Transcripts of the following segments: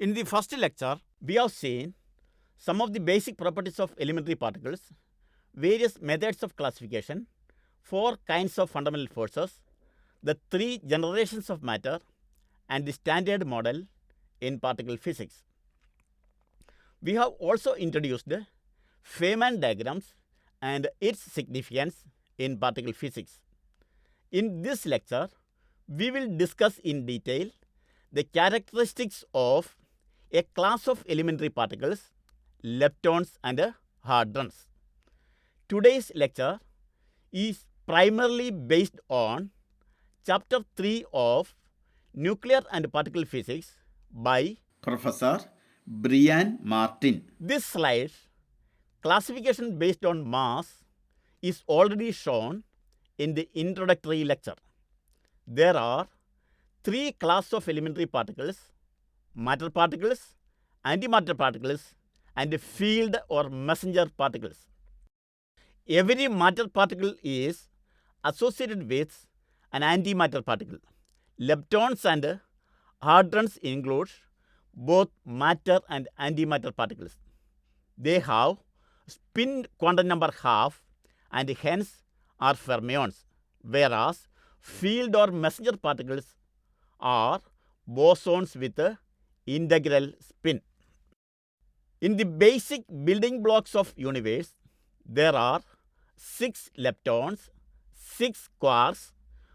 In the first lecture, we have seen some of the basic properties of elementary particles, various methods of classification, four kinds of fundamental forces, the three generations of matter, and the standard model in particle physics. We have also introduced Feynman diagrams and its significance in particle physics. In this lecture, we will discuss in detail the characteristics of a class of elementary particles, leptons and hadrons. Today's lecture is primarily based on Chapter 3 of Nuclear and Particle Physics by Professor Brian Martin. this slide. Classification based on mass is already shown in the introductory lecture. There are three classes of elementary particles: matter particles, antimatter particles, and field or messenger particles. Every matter particle is associated with an antimatter particle. Leptons and hadrons include both matter and antimatter particles. They have spin quantum number half and hence are fermions, whereas field or messenger particles are bosons with integral spin. In the basic building blocks of universe, there are 6 leptons, 6 quarks,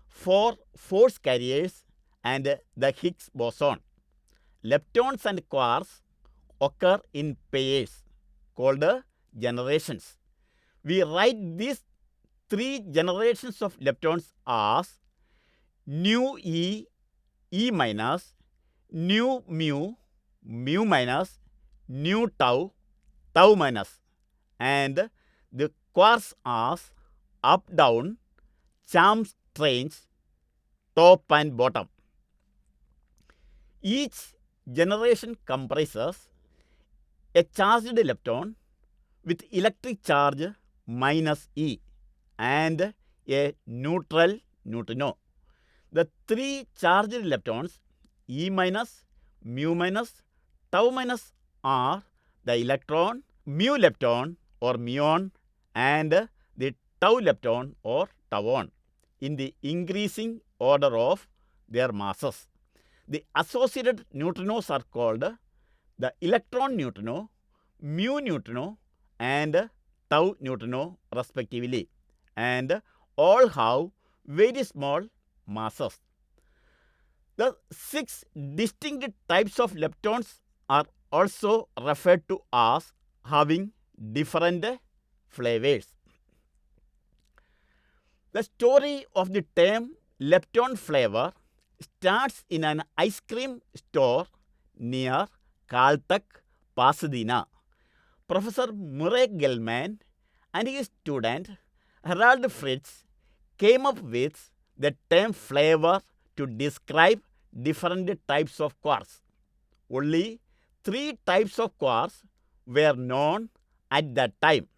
4 force carriers, and the Higgs boson. Leptons and quarks occur in pairs called generations. We write these 3 generations of leptons as nu e, e minus, nu mu, mu minus, nu tau, tau minus, and the quarks as up down, charm strange, top and bottom. Each generation comprises a charged lepton with electric charge minus E and a neutral neutrino. The 3 charged leptons E minus, mu minus, tau minus are the electron, mu lepton or muon, and the tau lepton or tauon in the increasing order of their masses. The associated neutrinos are called the electron neutrino, mu neutrino, and tau neutrino respectively, and all have very small masses. The 6 distinct types of leptons are also referred to as having different flavors. The story of the term lepton flavor starts in an ice cream store near Caltech, Pasadena. Professor Murray Gell-Mann and his student Harald Fritz came up with the term flavor to describe different types of quarks. Only 3 types of quarks were known at that time: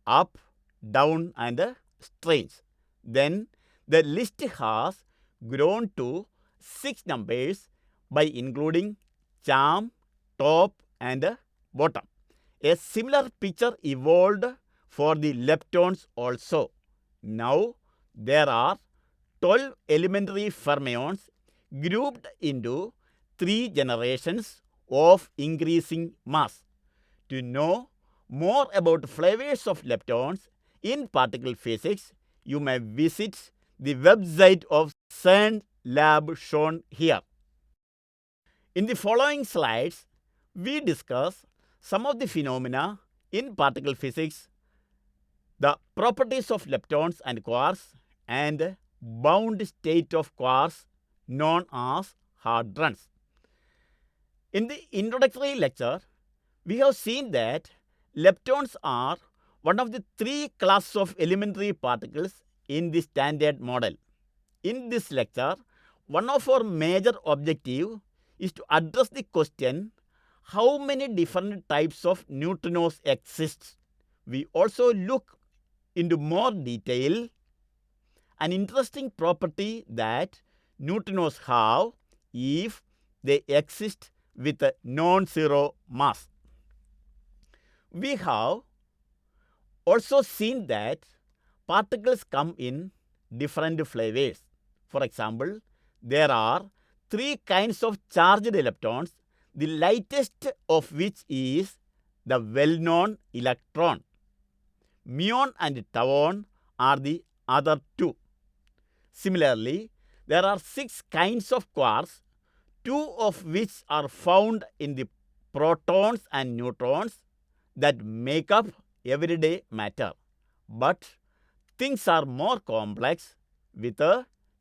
up, down, and strange. Then the list has grown to 6 numbers by including charm, top, and bottom. A similar picture evolved for the leptons also. Now there are 12 elementary fermions grouped into 3 generations of increasing mass. To know more about flavors of leptons in particle physics, you may visit the website of CERN lab shown here. In the following slides, we discuss some of the phenomena in particle physics, the properties of leptons and quarks, and bound state of quarks known as hadrons. In the introductory lecture, we have seen that leptons are one of the 3 classes of elementary particles in the standard model. In this lecture, one of our major objectives is to address the question how many different types of neutrinos exist. We also look into more detail an interesting property that neutrinos have if they exist with a non-zero mass. We have also seen that particles come in different flavors. For example, there are three kinds of charged electrons, the lightest of which is the well-known electron. Muon and tauon are the other two. Similarly, there are 6 kinds of quarks, 2 of which are found in the protons and neutrons that make up everyday matter. But things are more complex with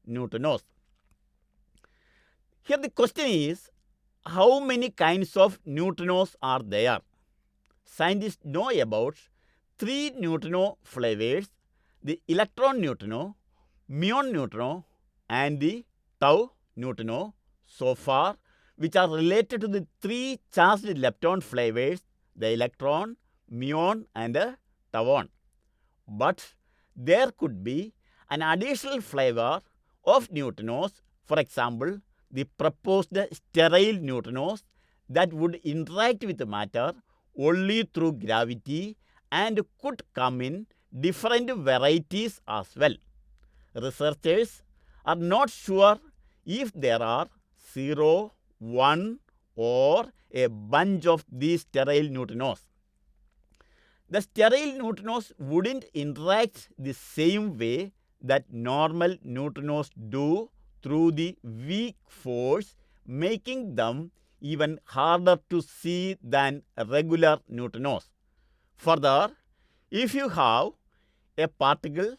neutrinos. Here the question is, how many kinds of neutrinos are there? Scientists know about 3 neutrino flavors: the electron neutrino, muon neutrino, and the tau neutrino so far, which are related to the 3 charged lepton flavors, the electron, muon, and tauon. But there could be an additional flavor of neutrinos, for example, the proposed sterile neutrinos that would interact with matter only through gravity and could come in different varieties as well. Researchers are not sure if there are 0, 1, or a bunch of these sterile neutrinos. The sterile neutrinos wouldn't interact the same way that normal neutrinos do through the weak force, making them even harder to see than regular neutrinos. Further, if you have a particle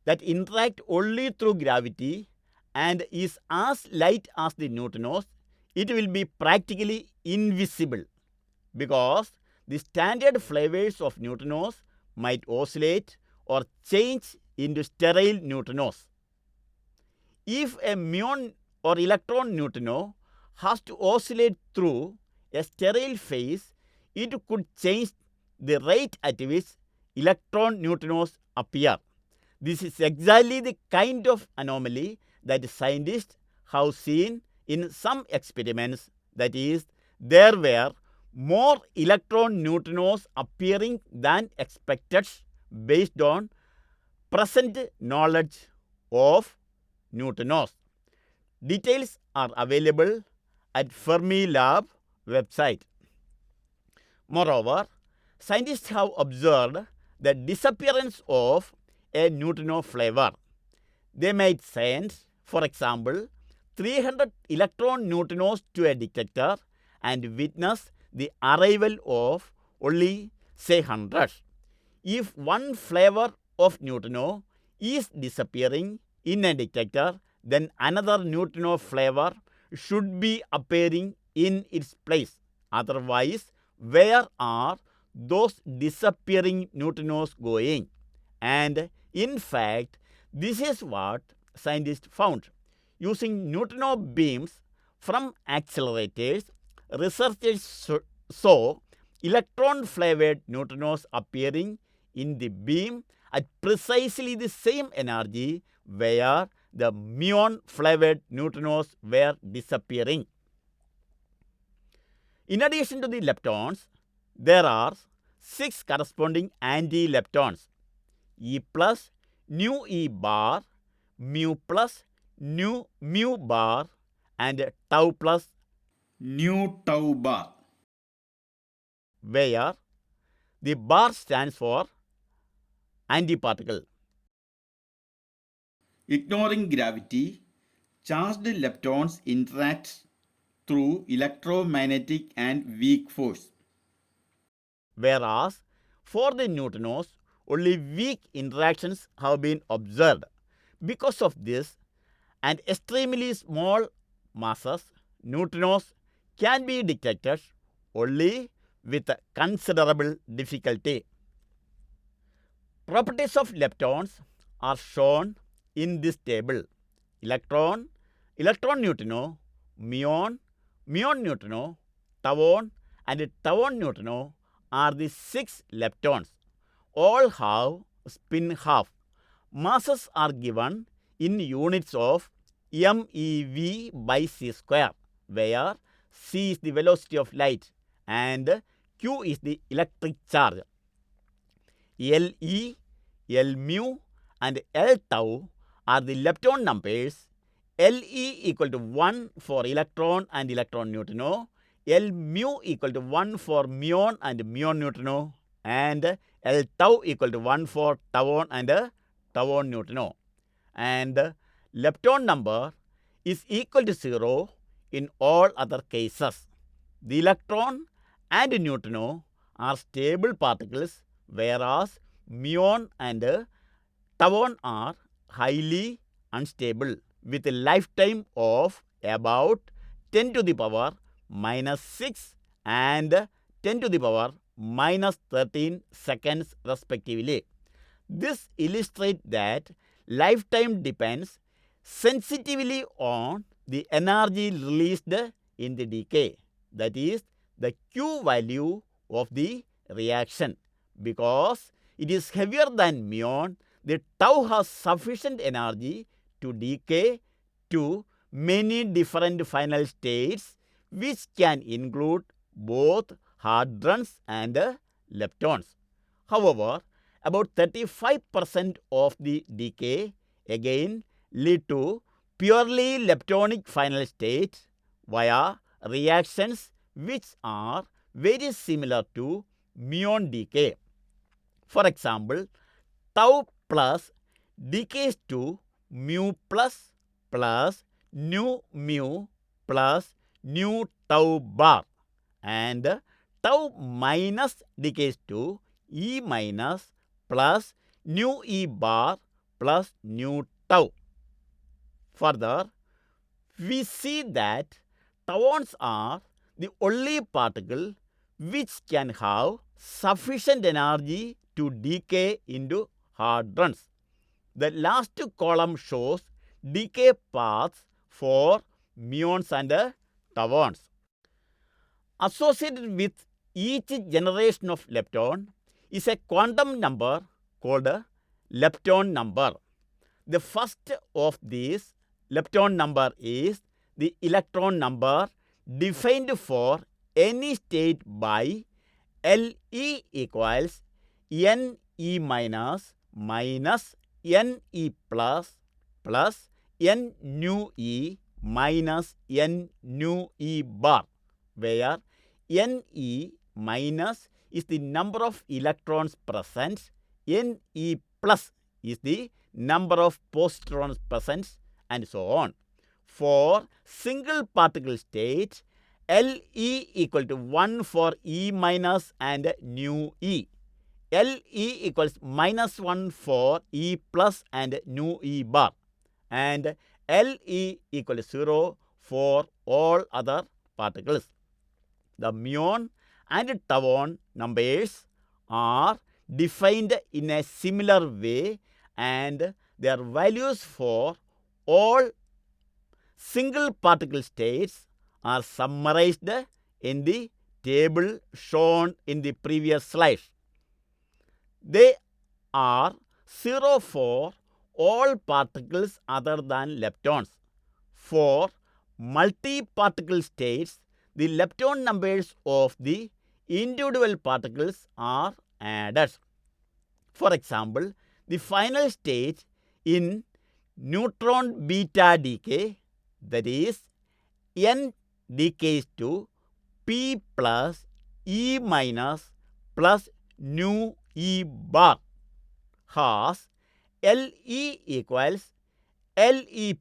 that interacts only through gravity and is as light as the neutrinos, it will be practically invisible because the standard flavors of neutrinos might oscillate or change into sterile neutrinos. If a muon or electron neutrino has to oscillate through a sterile phase, it could change the rate at which electron neutrinos appear. This is exactly the kind of anomaly that scientists have seen in some experiments, that is, there were more electron neutrinos appearing than expected based on present knowledge of neutrinos. Details are available at Fermilab website. Moreover, scientists have observed the disappearance of a neutrino flavor. They might send, for example, 300 electron neutrinos to a detector and witness the arrival of only, say, 100. If one flavor of neutrino is disappearing in a detector, then another neutrino flavor should be appearing in its place. Otherwise, where are those disappearing neutrinos going? And in fact, this is what scientists found. Using neutrino beams from accelerators, researchers saw electron-flavored neutrinos appearing in the beam at precisely the same energy where the muon-flavored neutrinos were disappearing. In addition to the leptons, there are 6 corresponding anti-leptons: E plus, nu E bar, mu plus, nu mu bar, and tau plus, nu tau bar. where the bar stands for antiparticle. Ignoring gravity, charged leptons interact through electromagnetic and weak force. Whereas for the neutrinos, only weak interactions have been observed. Because of this and extremely small masses, neutrinos can be detected only with considerable difficulty. Properties of leptons are shown in this table: electron, electron neutrino, muon, muon neutrino, tauon, and tauon neutrino are the 6 leptons. All have spin half. Masses are given in units of MeV by c square, where c is the velocity of light, and q is the electric charge. Le, L mu, and L tau are the lepton numbers. Le equal to 1 for electron and electron neutrino, L mu equal to 1 for muon and muon neutrino, and L tau equal to 1 for tauon and tauon neutrino. And lepton number is equal to 0 in all other cases. The electron and neutrino are stable particles, whereas muon and tauon are highly unstable with a lifetime of about 10 to the power minus 6 and 10 to the power minus 13 seconds respectively. This illustrates that lifetime depends sensitively on the energy released in the decay, that is, the Q value of the reaction. Because it is heavier than muon, the tau has sufficient energy to decay to many different final states, which can include both hadrons and leptons. However, about 35% of the decay again lead to purely leptonic final state via reactions which are very similar to muon decay. For example, tau plus decays to mu plus nu mu plus nu tau bar, and tau minus decays to E minus plus nu E bar plus nu tau. Further, we see that tauons are the only particle which can have sufficient energy to decay into hadrons. The last column shows decay paths for muons and tauons. Associated with each generation of lepton is a quantum number called lepton number. The first of these lepton number is the electron number defined for any state by Le equals Ne minus minus Ne plus plus N nu E minus N nu E bar, where Ne minus is the number of electrons present, Ne plus is the number of positrons present, and so on. For single particle state, Le equal to 1 for E minus and nu E. Le equals minus 1 for E plus and nu E bar, and Le equal to 0 for all other particles. The muon and tauon numbers are defined in a similar way, and their values for all single particle states are summarized in the table shown in the previous slide. They are 0 for all particles other than leptons. For multi-particle states, the lepton numbers of the individual particles are added. For example, the final state in neutron beta decay, that is, N decays to P plus E minus plus nu E bar, has Le equals Lep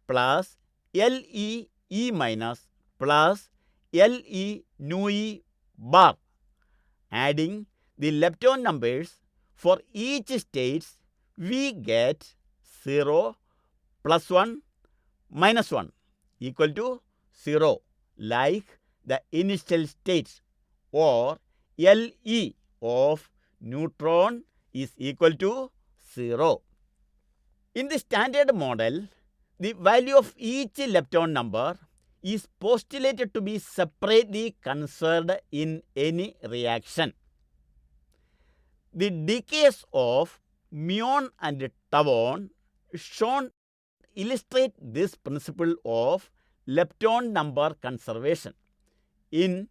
plus Le E minus plus Le nu E bar. Adding the lepton numbers for each state, we get 0, plus 1, minus 1 equal to 0, like the initial state, or Le of neutron is equal to 0. In the standard model, the value of each lepton number is postulated to be separately conserved in any reaction. The decays of muon and tauon shown illustrate this principle of lepton number conservation. In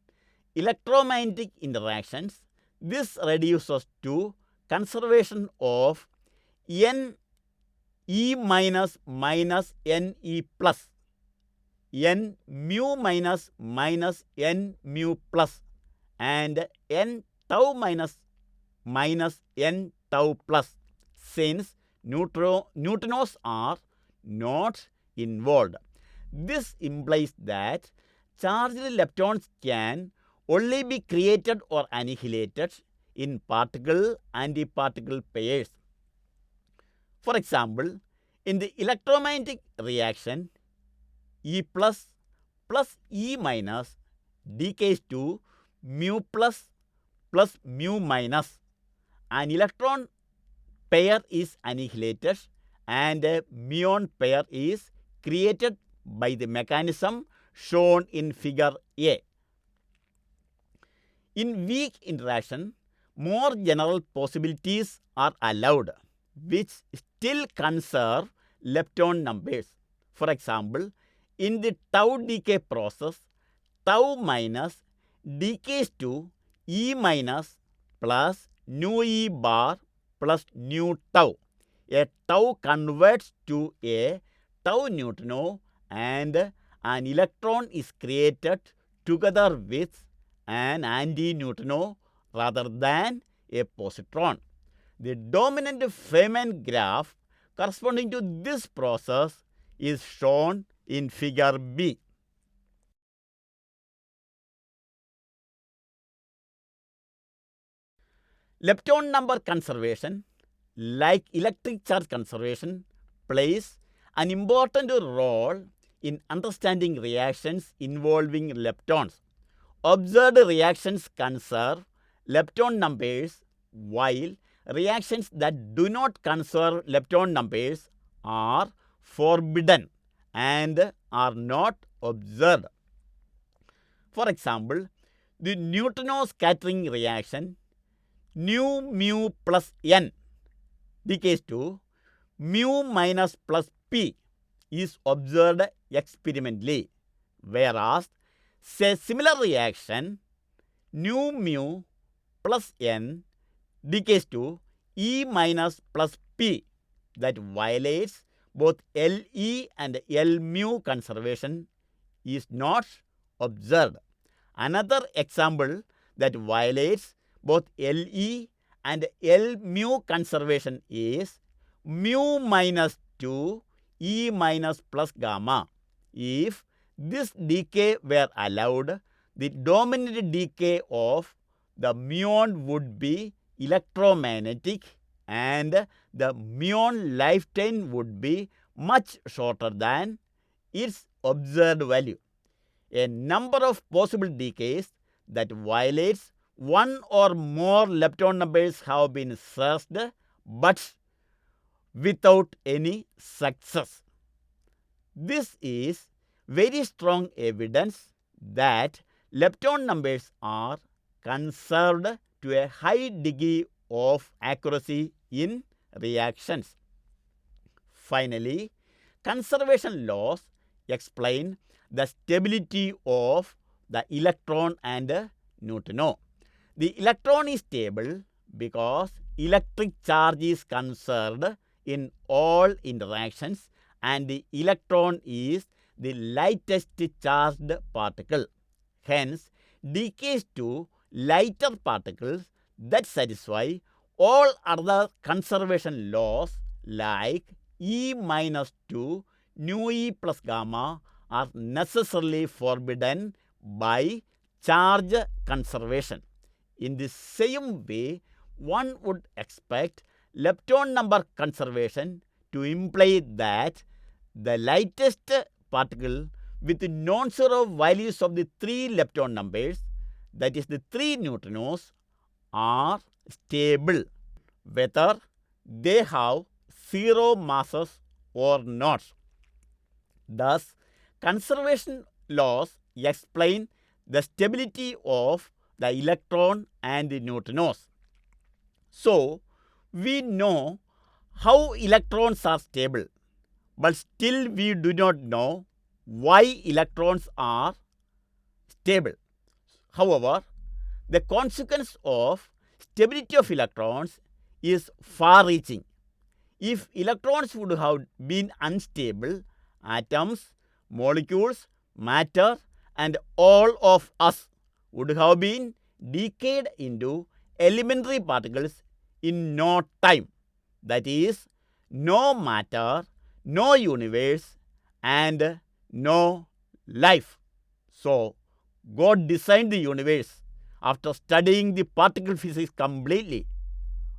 electromagnetic interactions, this reduces to conservation of n e minus minus n e plus, n mu minus minus n mu plus, and n tau minus minus n tau plus, since neutrinos are not involved. This implies that charged leptons can only be created or annihilated in particle-antiparticle pairs. For example, in the electromagnetic reaction, E plus plus E minus decays to mu plus plus mu minus. An electron pair is annihilated and a muon pair is created by the mechanism shown in figure A. In weak interaction, more general possibilities are allowed, which still conserve lepton numbers. For example, in the tau decay process, tau minus decays to E minus plus nu E bar plus nu tau. A tau converts to a tau neutrino and an electron is created together with an anti-neutrino rather than a positron. The dominant Feynman graph corresponding to this process is shown in figure B. Lepton number conservation, like electric charge conservation, plays an important role in understanding reactions involving leptons. Observed reactions conserve lepton numbers, while reactions that do not conserve lepton numbers are forbidden and are not observed. For example, the neutrino scattering reaction nu mu plus n decays to mu minus plus p is observed experimentally, whereas a similar reaction nu mu plus n decays to E minus plus p that violates both Le and L mu conservation is not observed. Another example that violates both Le and L mu conservation is mu minus 2 E minus plus gamma. If this decay were allowed, the dominant decay of the muon would be electromagnetic and the muon lifetime would be much shorter than its observed value. A number of possible decays that violates one or more lepton numbers have been searched, but without any success. This is very strong evidence that lepton numbers are conserved to a high degree of accuracy in reactions. Finally, conservation laws explain the stability of the electron and neutrino. The electron is stable because electric charge is conserved in all interactions and the electron is the lightest charged particle. Hence, decays to lighter particles that satisfy all other conservation laws like E minus 2 nu E plus gamma are necessarily forbidden by charge conservation. In the same way, one would expect lepton number conservation to imply that the lightest particle with non-zero values of the 3 lepton numbers, that is the 3 neutrinos, are stable, whether they have 0 masses or not. Thus, conservation laws explain the stability of the electron and the neutrinos. So, we know how electrons are stable, but still we do not know why electrons are stable. However, the consequence of stability of electrons is far-reaching. If electrons would have been unstable, atoms, molecules, matter, and all of us would have been decayed into elementary particles in no time. That is, no matter, no universe, and no life. So, God designed the universe after studying the particle physics completely,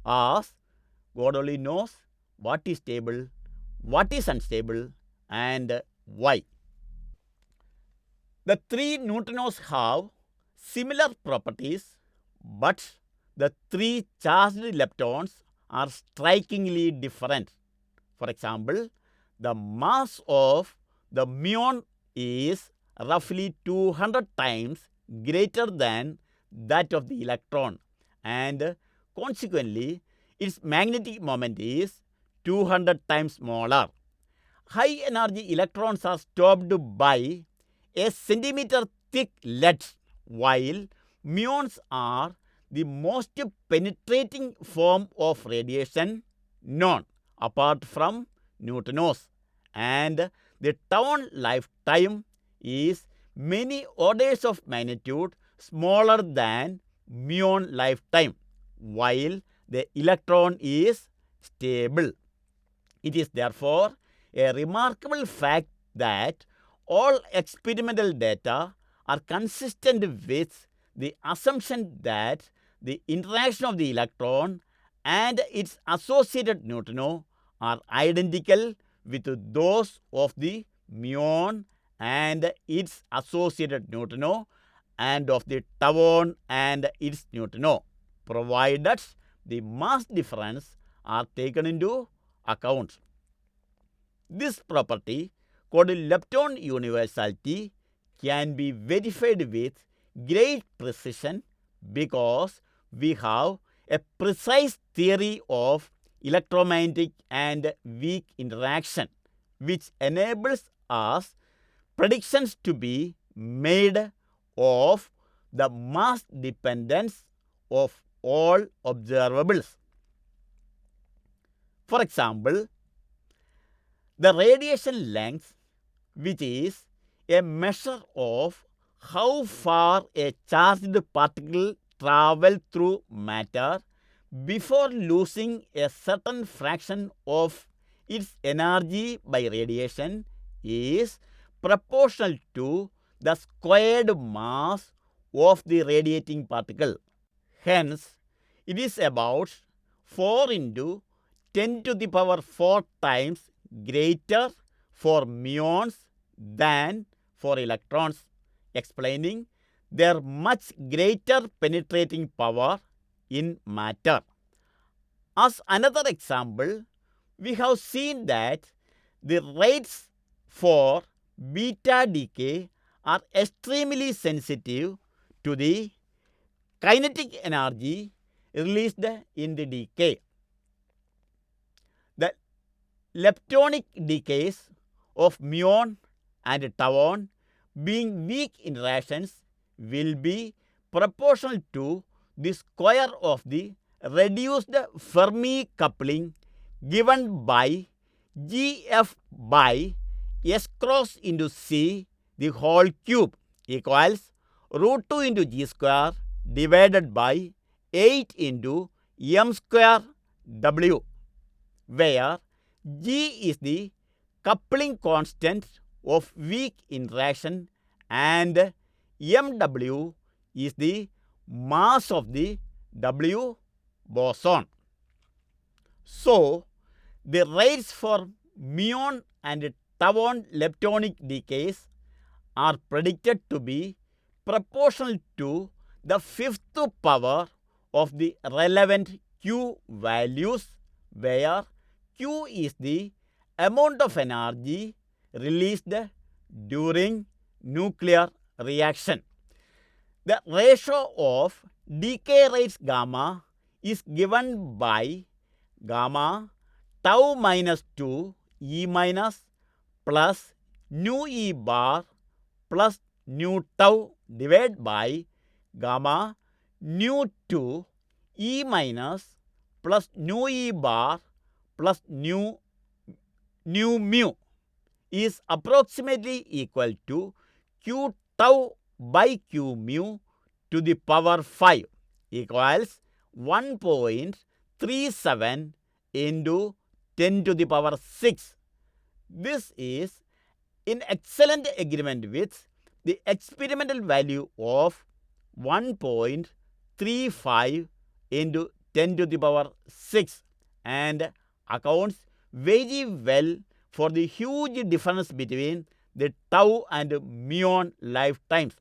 as God only knows what is stable, what is unstable, and why. The three neutrinos have similar properties, but the three charged leptons are strikingly different. For example, the mass of the muon is roughly 200 times greater than that of the electron, and consequently, its magnetic moment is 200 times smaller. High energy electrons are stopped by a centimeter thick lead, while muons are the most penetrating form of radiation known, apart from neutrinos, and the tau lifetime is many orders of magnitude smaller than muon lifetime, while the electron is stable. It is therefore a remarkable fact that all experimental data are consistent with the assumption that the interaction of the electron and its associated neutrino are identical with those of the muon and its associated neutrino and of the tau and its neutrino, provided the mass difference are taken into account. This property, called lepton universality, can be verified with great precision because we have a precise theory of electromagnetic and weak interaction, which enables us predictions to be made of the mass dependence of all observables. For example, the radiation length, which is a measure of how far a charged particle travels through matter before losing a certain fraction of its energy by radiation, is proportional to the squared mass of the radiating particle. Hence, it is about 4 into 10 to the power 4 times greater for muons than for electrons, explaining their much greater penetrating power in matter. As another example, we have seen that the rates for beta decay are extremely sensitive to the kinetic energy released in the decay. The leptonic decays of muon and tau, being weak interactions, will be proportional to the square of the reduced Fermi coupling given by Gf by S cross into C the whole cube equals root 2 into G square divided by 8 into M square W, where G is the coupling constant of weak interaction and Mw is the mass of the W boson. So, the rates for muon and tau leptonic decays are predicted to be proportional to the fifth power of the relevant Q values, where Q is the amount of energy released during nuclear reaction. The ratio of decay rates gamma is given by gamma tau minus 2 E minus plus nu E bar plus nu tau divided by gamma nu 2 E minus plus nu E bar plus nu mu is approximately equal to q tau by q mu to the power 5 equals 1.37 into 10 to the power 6. This is in excellent agreement with the experimental value of 1.35 into 10 to the power 6 and accounts very well for the huge difference between the tau and muon lifetimes.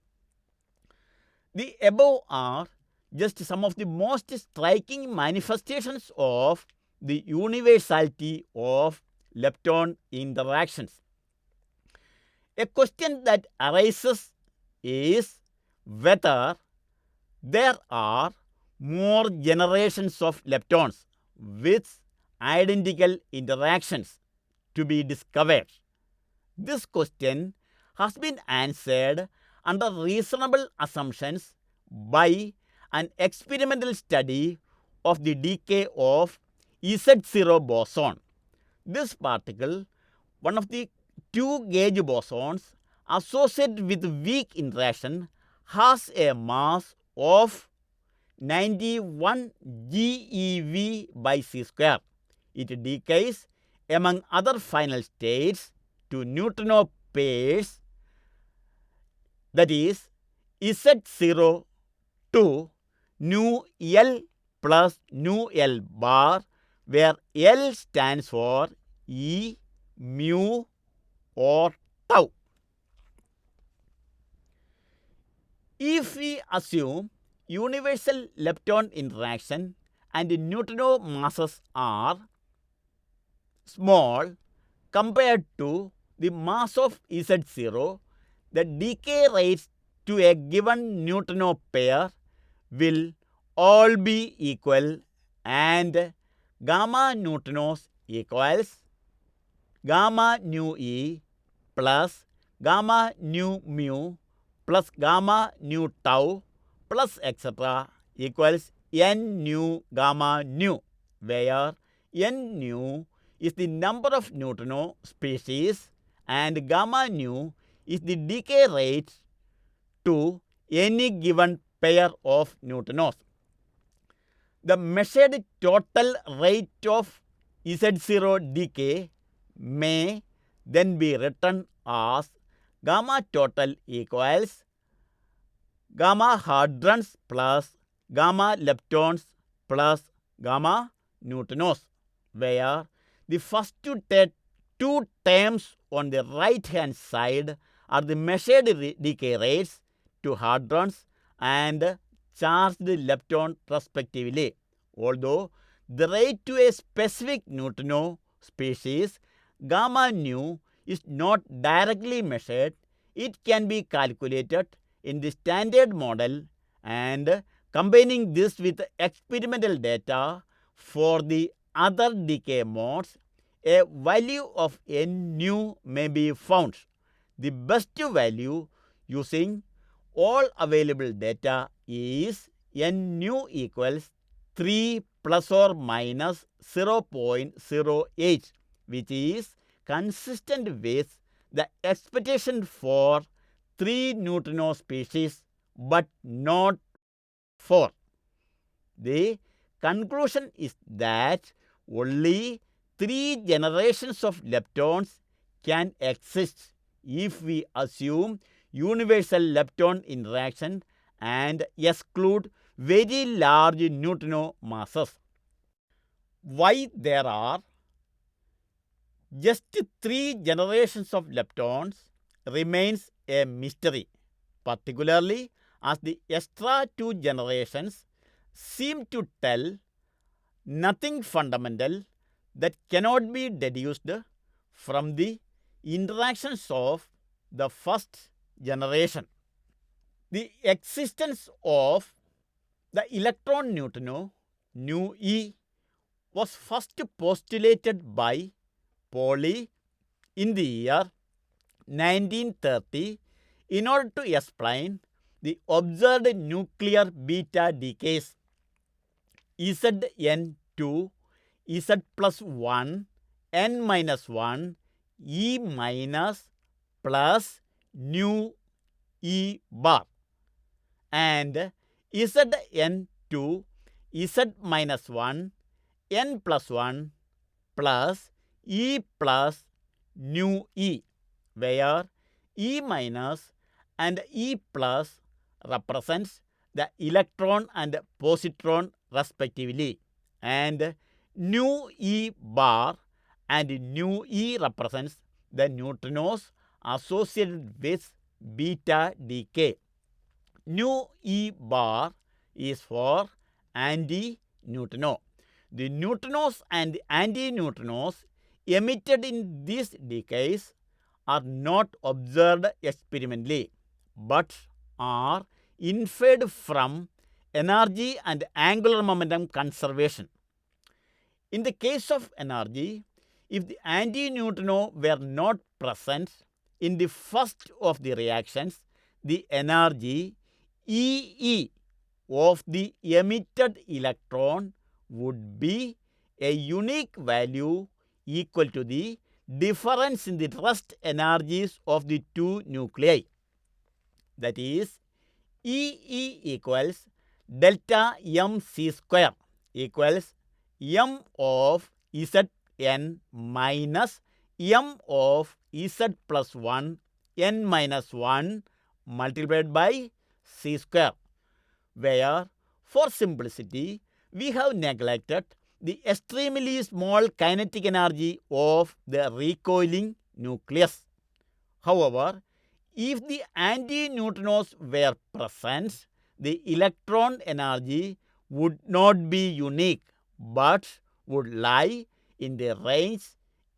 The above are just some of the most striking manifestations of the universality of lepton interactions. A question that arises is whether there are more generations of leptons with identical interactions to be discovered. This question has been answered under reasonable assumptions by an experimental study of the decay of Z0 boson. This particle, one of the two gauge bosons associated with weak interaction, has a mass of 91 GeV by c square. It decays among other final states to neutrino pairs, that is Z0 to nu L plus nu L bar, where L stands for E, mu or tau. If we assume universal lepton interaction and neutrino masses are small compared to the mass of Z0, the decay rates to a given neutrino pair will all be equal and gamma neutrinos equals gamma nu E plus gamma nu mu plus gamma nu tau plus etc. equals n nu gamma nu, where n nu is the number of neutrino species and gamma nu is the decay rate to any given pair of neutrinos. The measured total rate of Z0 decay may then be written as gamma total equals gamma hadrons plus gamma leptons plus gamma neutrinos, where the first two terms on the right hand side are the measured decay rates to hadrons and charged lepton respectively. Although the rate to a specific neutrino species gamma nu is not directly measured, it can be calculated in the standard model, and combining this with experimental data for the other decay modes, a value of n nu may be found. The best value using all available data is n nu equals 3 plus or minus 0.08, which is consistent with the expectation for 3 neutrino species but not 4. The conclusion is that only 3 generations of leptons can exist if we assume universal lepton interaction and exclude very large neutrino masses. Why there are just 3 generations of leptons remains a mystery, particularly as the extra 2 generations seem to tell nothing fundamental that cannot be deduced from the interactions of the first generation. The existence of the electron neutrino nu E was first postulated by Pauli in the year 1930 in order to explain the observed nuclear beta decays Zn2, Z plus 1, N minus 1, E minus plus nu E bar, and Zn2, Z minus 1, N plus 1 plus E plus nu E, where E minus and E plus represents the electron and positron respectively, and nu E bar and nu E represents the neutrinos associated with beta decay. Nu E bar is for anti-neutrino. The neutrinos and anti-neutrinos emitted in these decays are not observed experimentally, but are inferred from energy and angular momentum conservation. In the case of energy, if the anti-neutrino were not present in the first of the reactions, the energy EE of the emitted electron would be a unique value equal to the difference in the rest energies of the two nuclei. That is, EE equals delta mc square equals m of Zn minus m of Z plus 1 n minus 1 multiplied by c square, where for simplicity we have neglected the extremely small kinetic energy of the recoiling nucleus. However, if the anti-neutrinos were present, the electron energy would not be unique but would lie in the range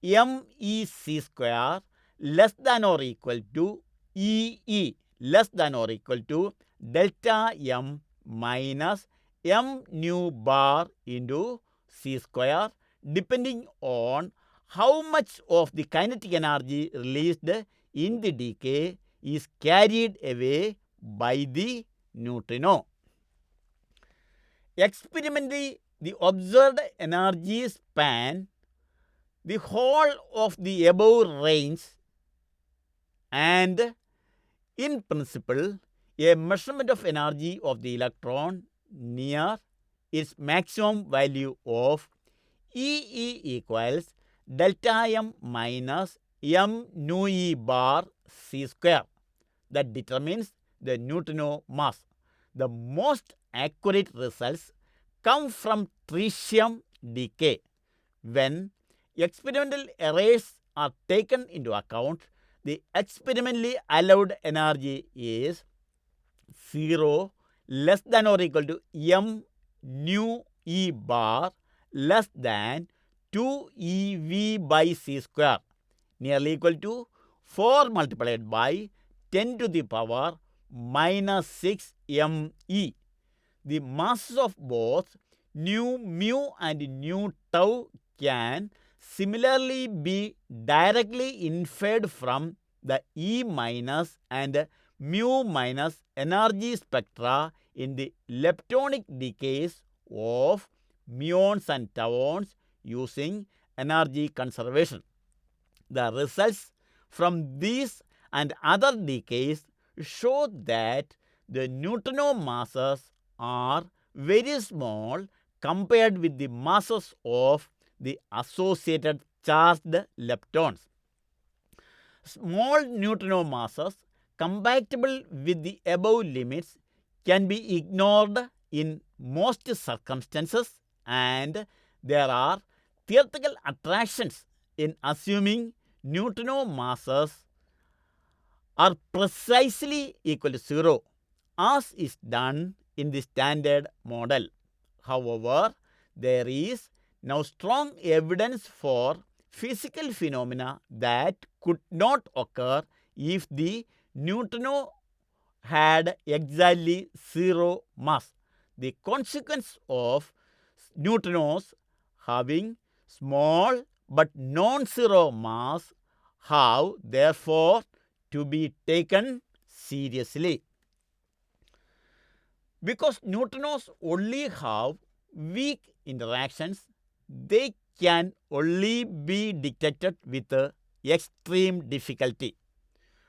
mec square less than or equal to EE less than or equal to delta m minus m nu bar into c square, depending on how much of the kinetic energy released in the decay is carried away by the neutrino. Experimentally, the observed energies span the whole of the above range, and in principle, a measurement of energy of the electron near its maximum value of EE equals delta m minus m nu E bar c square that determines the neutrino mass. The most accurate results come from tritium decay. When experimental errors are taken into account, the experimentally allowed energy is 0 less than or equal to m nu E bar less than 2 EV by c square, nearly equal to 4 multiplied by 10 to the power minus 6 ME. The masses of both nu mu and nu tau can similarly be directly inferred from the E minus and mu minus energy spectra in the leptonic decays of muons and tauons using energy conservation. The results from these and other decays show that the neutrino masses are very small compared with the masses of the associated charged leptons. Small neutrino masses compatible with the above limits can be ignored in most circumstances, and there are theoretical attractions in assuming neutrino masses are precisely equal to 0, as is done in the Standard Model. However, there is now strong evidence for physical phenomena that could not occur if the neutrino had exactly 0 mass. The consequence of neutrinos having small but non-zero mass have therefore to be taken seriously. Because neutrinos only have weak interactions, they can only be detected with extreme difficulty.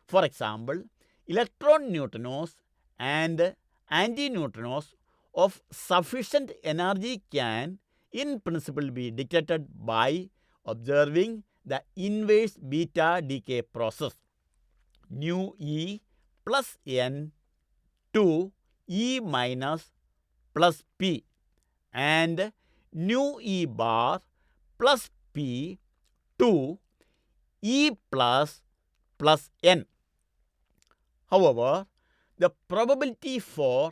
For example, electron neutrinos and antineutrinos of sufficient energy can, in principle, be detected by observing the inverse beta decay process nu E plus n to E minus plus P and nu E bar plus P to E plus n. However, the probability for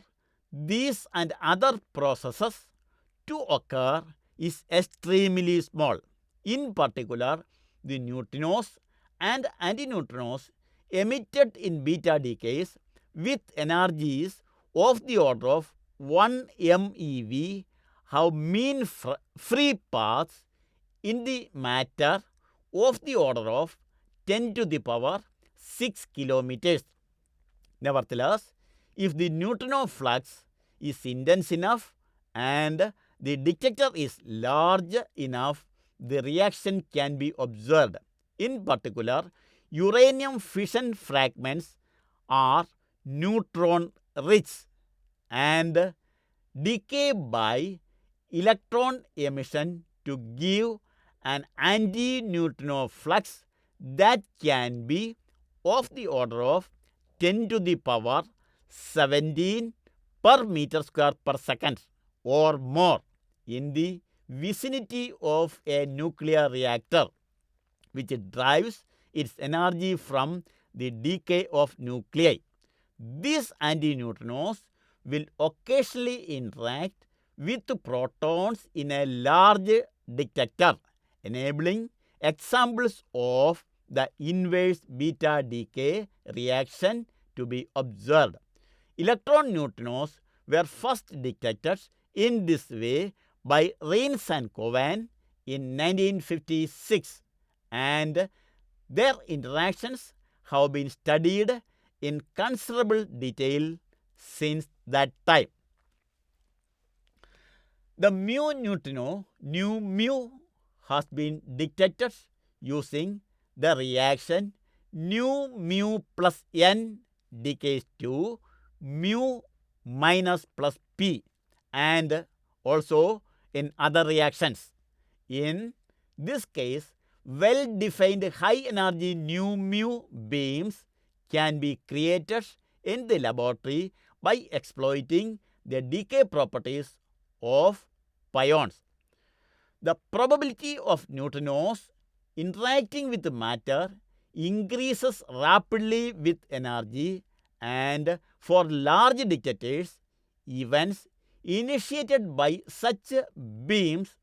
these and other processes to occur is extremely small. In particular, the neutrinos and antineutrinos emitted in beta decays with energies of the order of 1 MeV have mean free paths in the matter of the order of 10 to the power 6 kilometers. Nevertheless, if the neutrino flux is intense enough and the detector is large enough, the reaction can be observed. In particular, uranium fission fragments are neutron rich and decay by electron emission to give an anti-neutrino flux that can be of the order of 10 to the power 17 per meter square per second or more in the vicinity of a nuclear reactor, which drives its energy from the decay of nuclei. These antineutrinos will occasionally interact with protons in a large detector, enabling examples of the inverse beta decay reaction to be observed. Electron neutrinos were first detected in this way by Raines and Cowan in 1956, and their interactions have been studied in considerable detail since that time. The mu neutrino, nu mu, has been detected using the reaction nu mu plus n decays to mu minus plus p, and also in other reactions. In this case, well-defined high-energy nu mu beams can be created in the laboratory by exploiting the decay properties of pions. The probability of neutrinos interacting with matter increases rapidly with energy, and for large detectors, events initiated by such beams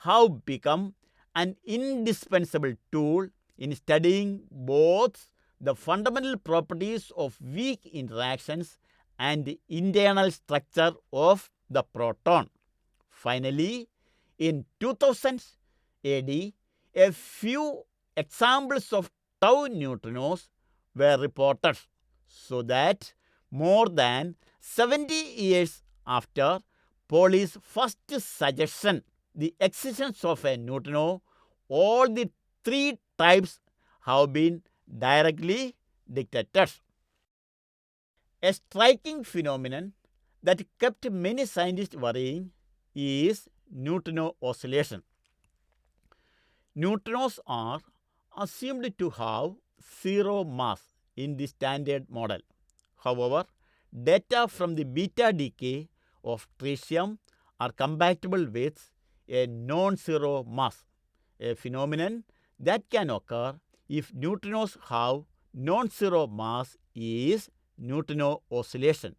have become an indispensable tool in studying both the fundamental properties of weak interactions and the internal structure of the proton. Finally, in 2000 AD, a few examples of tau neutrinos were reported, so that more than 70 years after Pauli's first suggestion the existence of a neutrino, all the three types have been directly detected. A striking phenomenon that kept many scientists worrying is neutrino oscillation. Neutrinos are assumed to have zero mass in the Standard Model. However, data from the beta decay of tritium are compatible with a non-zero mass, a phenomenon that can occur if neutrinos have non-zero mass is neutrino oscillation.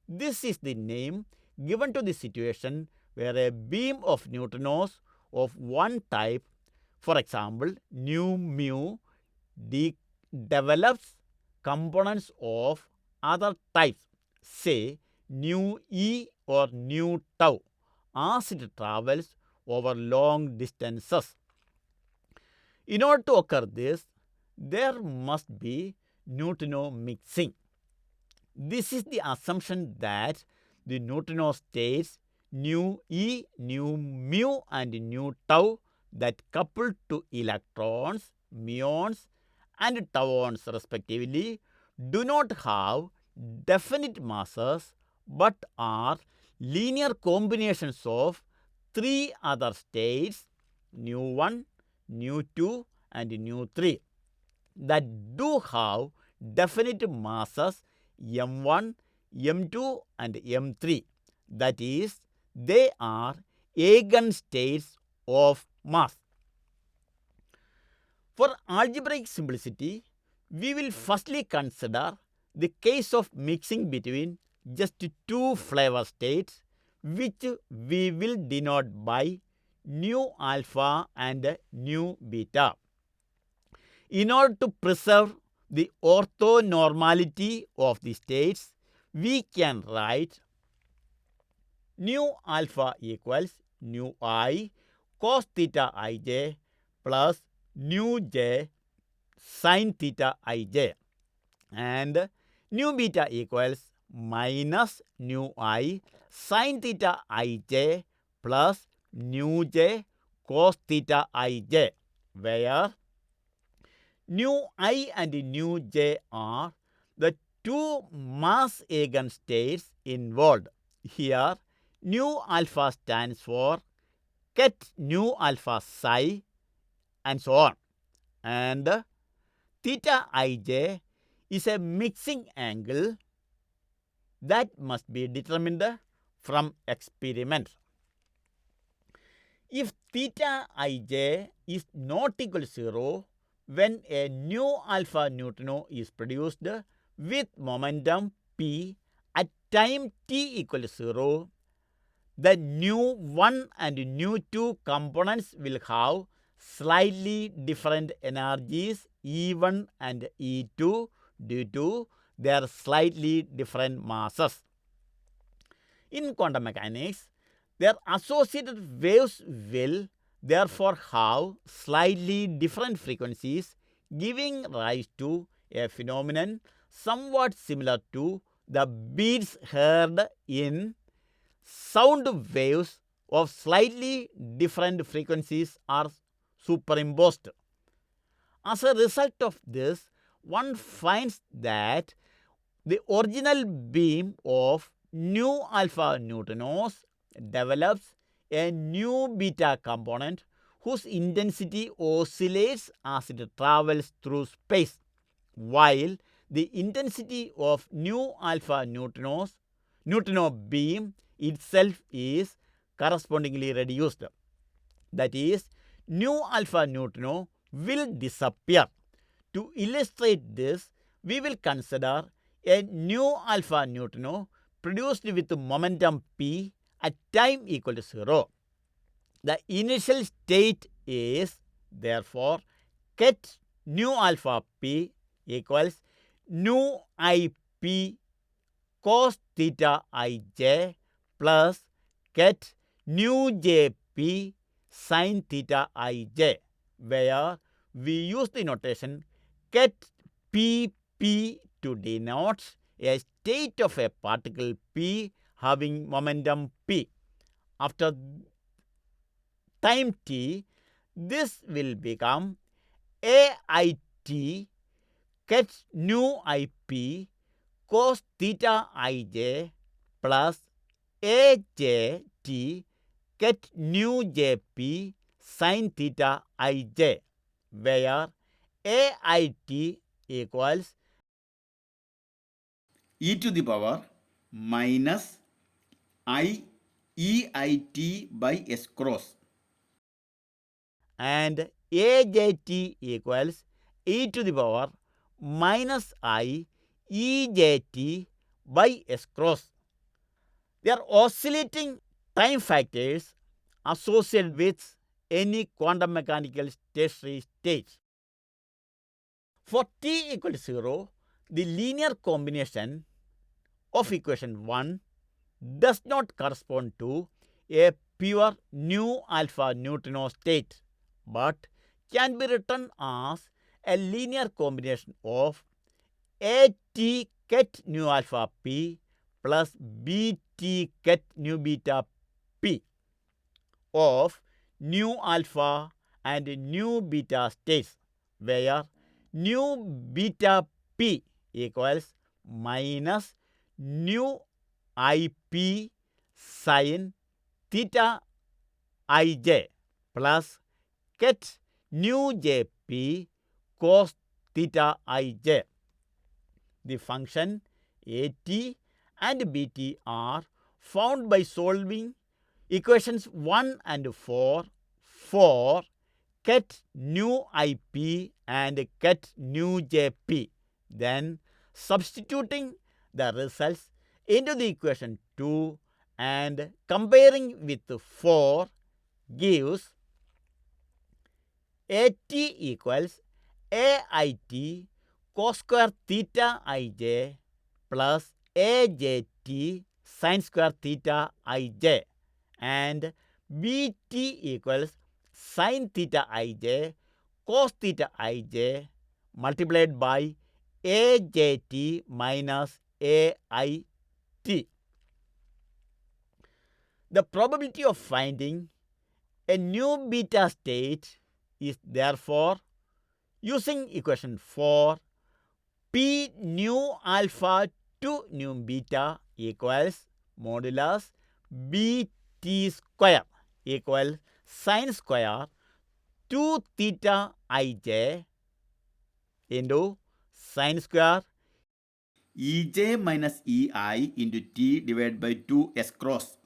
This is the name given to the situation where a beam of neutrinos of one type, for example nu mu, develops components of other types, say nu e or nu tau, as it travels over long distances. In order to occur this, there must be neutrino mixing. This is the assumption that the neutrino states nu e, nu mu and nu tau that coupled to electrons, muons and tauons respectively do not have definite masses but are linear combinations of three other states nu 1, nu 2 and nu 3 that do have definite masses m1, m2 and m3. That is, they are eigenstates of mass. For algebraic simplicity, we will firstly consider the case of mixing between just two flavor states, which we will denote by nu alpha and nu beta. In order to preserve the orthonormality of the states, we can write nu alpha equals nu I cos theta ij plus nu j sin theta ij, and nu beta equals minus nu I sin theta ij plus nu j cos theta ij, where nu I and nu j are the two mass eigenstates involved. Here, nu alpha stands for ket nu alpha psi and so on. And theta ij is a mixing angle that must be determined from experiment. If theta ij is not equal to 0, when a nu alpha neutrino is produced with momentum p at time t equal to 0, the nu 1 and nu 2 components will have slightly different energies E1 and E2 due to their slightly different masses. In quantum mechanics, their associated waves will therefore have slightly different frequencies, giving rise to a phenomenon somewhat similar to the beats heard in sound waves of slightly different frequencies are superimposed. As a result of this, one finds that the original beam of nu alpha neutrinos develops a nu beta component whose intensity oscillates as it travels through space, while the intensity of nu alpha neutrino beam itself is correspondingly reduced. That is, nu alpha neutrino will disappear. To illustrate this, we will consider a nu alpha neutrino produced with momentum p at time equal to 0. The initial state is therefore ket nu alpha p equals nu ip cos theta ij plus ket nu jp sin theta ij, where we use the notation ket pp to denote a state of a particle p having momentum p. After time t, this will become ait ket nu ip cos theta ij plus ajt ket nu jp sin theta ij, where ait equals e to the power minus I EIT by S cross. and ajt equals e to the power minus I ejt by S cross. They are oscillating time factors associated with any quantum mechanical stationary state. For t equal to 0, the linear combination of equation 1 does not correspond to a pure nu alpha neutrino state, but can be written as a linear combination of AT ket nu alpha p plus BT ket nu beta p of nu alpha and nu beta states, where nu beta p equals minus nu ip sin theta ij plus ket nu jp cos theta ij. The function at and bt are found by solving equations 1 and 4 for ket nu ip and ket nu jp. Then substituting the results into the equation 2 and comparing with 4 gives at equals ait cos square theta ij plus ajt sin square theta ij, and bt equals sin theta ij cos theta ij multiplied by ajt minus ait. The probability of finding a new beta state is therefore, using equation 4, p nu alpha to nu beta equals modulus bt square equals sin square 2 theta ij into sin square Ej minus Ei into t divided by 2 s cross.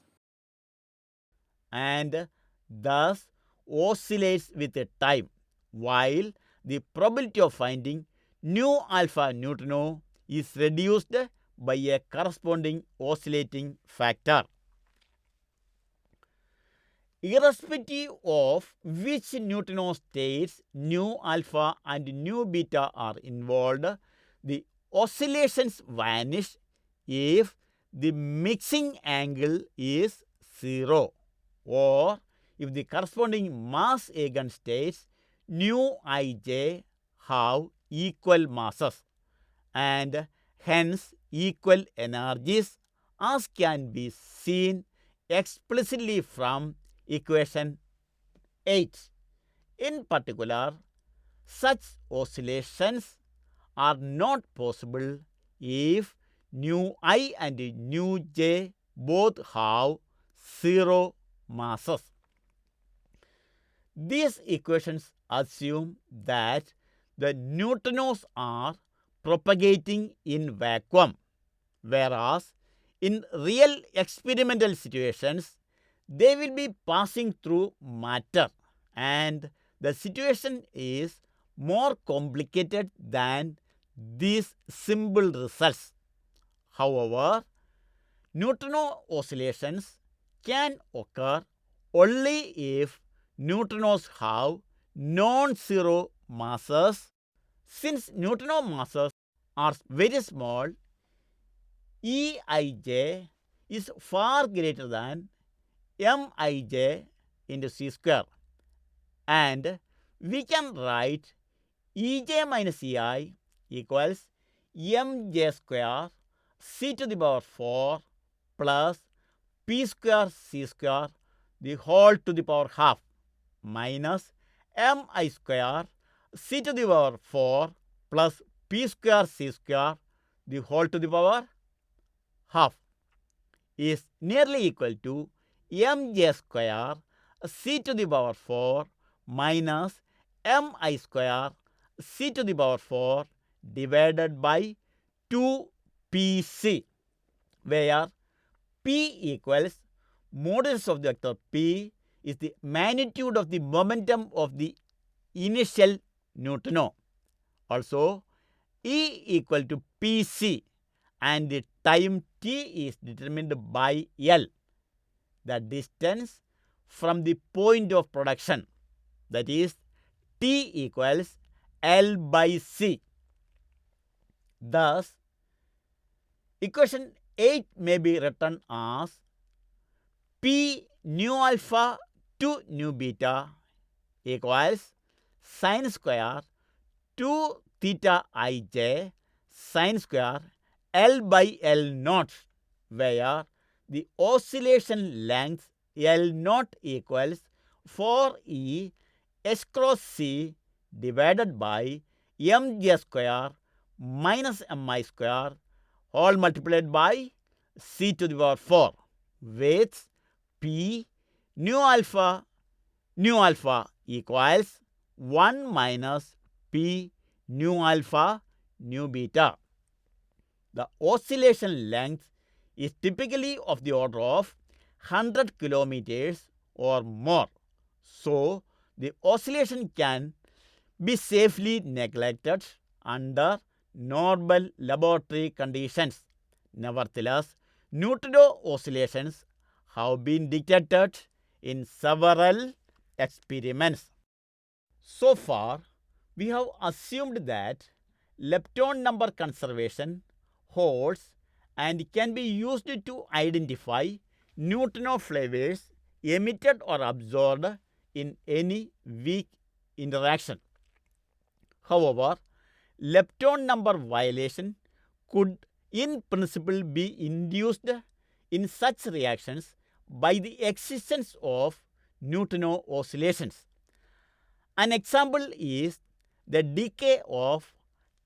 and thus oscillates with time, while the probability of finding nu alpha neutrino is reduced by a corresponding oscillating factor. Irrespective of which neutrino states nu alpha and nu beta are involved, the oscillations vanish if the mixing angle is 0, or if the corresponding mass eigenstates nu ij have equal masses and hence equal energies, as can be seen explicitly from equation 8. In particular, such oscillations are not possible if nu I and nu j both have 0 masses. These equations assume that the neutrinos are propagating in vacuum, whereas in real experimental situations they will be passing through matter, and the situation is more complicated than these simple results. However, neutrino oscillations can occur only if neutrinos have non-zero masses. Since neutrino masses are very small, Eij is far greater than Mij into c square, and we can write Ej minus Ei equals mj square c to the power 4 plus p square c square the whole to the power half minus mi square c to the power 4 plus p square c square the whole to the power half is nearly equal to mj square c to the power 4 minus mi square c to the power 4 divided by 2pc, where p equals modulus of the vector p is the magnitude of the momentum of the initial neutrino. Also, E equal to pc, and the time t is determined by L, the distance from the point of production, that is t equals L by c. Thus, equation 8 may be written as p nu alpha to nu beta equals sin square 2 theta ij sine square L by L naught, where the oscillation length L naught equals 4E S cross C divided by mj square minus mi square all multiplied by c to the power 4 with p nu alpha equals 1 minus p nu alpha nu beta. The oscillation length is typically of the order of 100 kilometers or more. So, the oscillation can be safely neglected under normal laboratory conditions. Nevertheless, neutrino oscillations have been detected in several experiments. So far, we have assumed that lepton number conservation holds and can be used to identify neutrino flavors emitted or absorbed in any weak interaction. However, lepton number violation could in principle be induced in such reactions by the existence of neutrino oscillations. An example is the decay of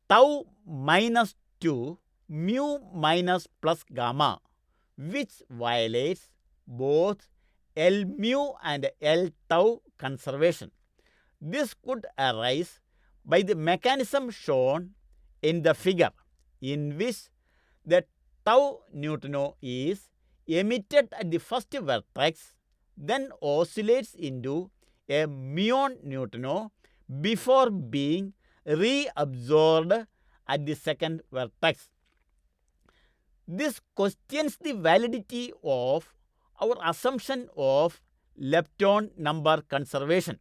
tau minus 2 mu minus plus gamma, which violates both L mu and L tau conservation. This could arise by the mechanism shown in the figure, in which the tau neutrino is emitted at the first vertex, then oscillates into a muon neutrino before being reabsorbed at the second vertex. This questions the validity of our assumption of lepton number conservation.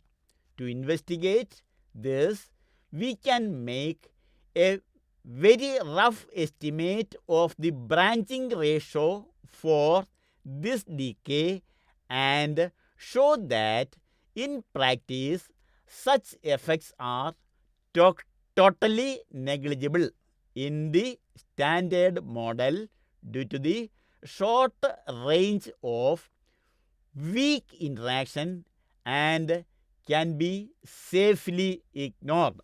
To investigate this, we can make a very rough estimate of the branching ratio for this decay and show that in practice such effects are totally negligible in the standard model due to the short range of weak interaction and can be safely ignored.